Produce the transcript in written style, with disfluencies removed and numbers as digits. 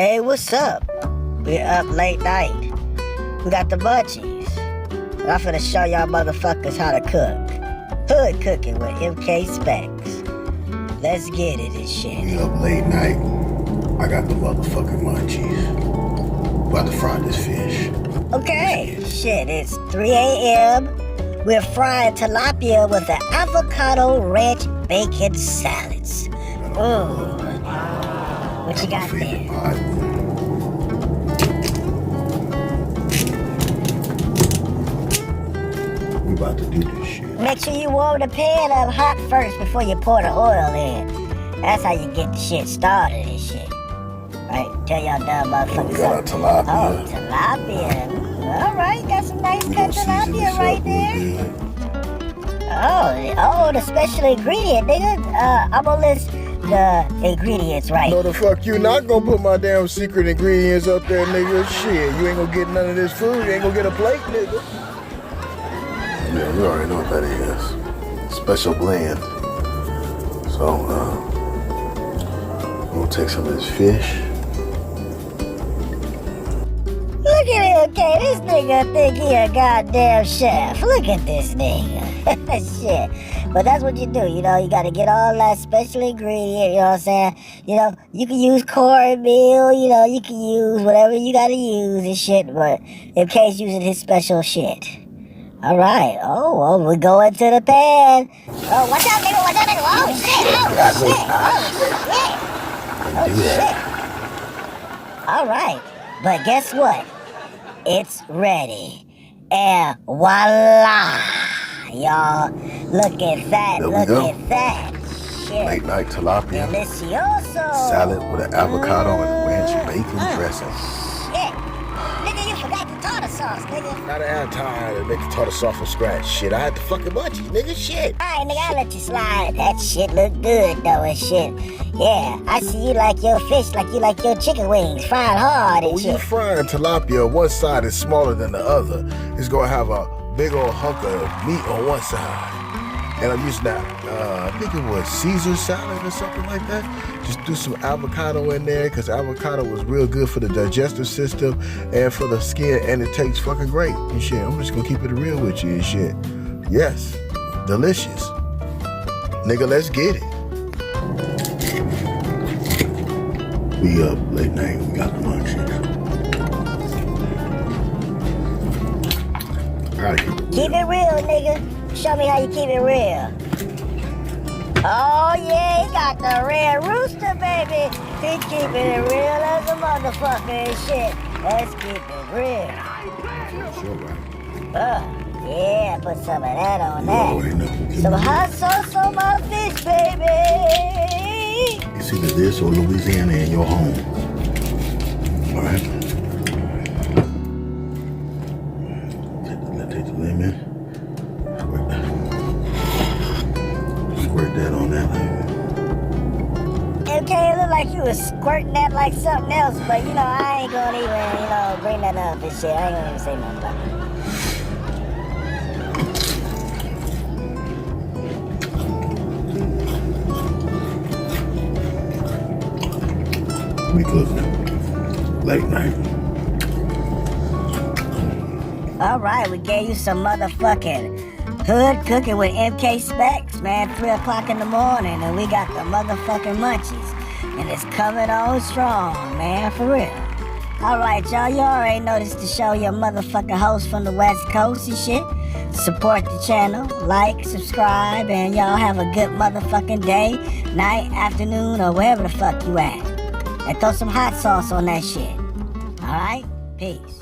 Hey, what's up? We're up late night. We got the munchies. I'm finna show y'all motherfuckers how to cook. Hood cooking with MK Specs. Let's get it and shit. We up late night. I got the motherfucking munchies. About to fry this fish. Okay, shit, it's 3 a.m. We're frying tilapia with the avocado ranch bacon salads. Ooh. What you got there? We about to do this shit. Make sure you warm the pan up hot first before you pour the oil in. That's how you get the shit started and shit. Right? Tell y'all dumb motherfuckers. We got our tilapia. Oh, tilapia. All right, got some nice cut tilapia right there. Oh, the special ingredient, nigga. I'm gonna list the ingredients right. No, the fuck you not gonna put my damn secret ingredients up there, nigga. Shit, you ain't gonna get none of this food. You ain't gonna get a plate, nigga. Yeah, you already know what that is. Special blend. So, we'll take some of this fish. Look at him, okay? This nigga think he a goddamn chef. Look at this nigga. Shit. But that's what you do, you know, you gotta get all that special ingredient, you know what I'm saying? You know, you can use cornmeal, you know, you can use whatever you gotta use and shit, but MK's using his special shit. Alright, oh, we go into the pan. Oh, watch out, nigga, watch out, nigga. Oh, shit. Alright, but guess what? It's ready. And voila! Y'all, look at that, look at that. Shit. Late night tilapia. Delicioso. Salad with an avocado and ranch bacon dressing. Shit. Nigga, you forgot the tartar sauce, nigga. Gotta have time to make the tartar sauce from scratch. Shit, I had the fucking munchies, nigga. Shit. Alright, nigga, I'll let you slide. That shit look good, though, and shit. Yeah, I see you like your fish like you like your chicken wings, fried hard and When shit. you frying tilapia, one side is smaller than the other. It's gonna have a big old hunk of meat on one side. And I'm using that, I think it was Caesar salad or something like that. Just threw some avocado in there because avocado was real good for the digestive system and for the skin, and it tastes fucking great and shit. I'm just gonna keep it real with you and shit. Yes, delicious. Nigga, let's get it. We up late night, we got the munchies. Keep it real, nigga. Show me how you keep it real. Oh, yeah, he got the red rooster, baby. He keeping it real as a motherfucker and shit. Let's keep it real. Sure, right. Yeah, put some of that on that. already know. Some hot sauce on my fish, baby. It's either this or Louisiana in your home. All right. Take the lemon. Squirt that on that lemon. Okay, it look like you was squirting that like something else, but you know, I ain't gonna even, bring that up and shit. I ain't gonna even say nothing about it. We cooking late night. Alright, we gave you some motherfucking hood cooking with MK Specs, man. 3 o'clock in the morning, and we got the motherfucking munchies. And it's coming on strong, man, for real. Alright, y'all, you already know this to show your motherfucking host from the West Coast and shit. Support the channel, like, subscribe, and y'all have a good motherfucking day, night, afternoon, or wherever the fuck you at. And throw some hot sauce on that shit. Alright? Peace.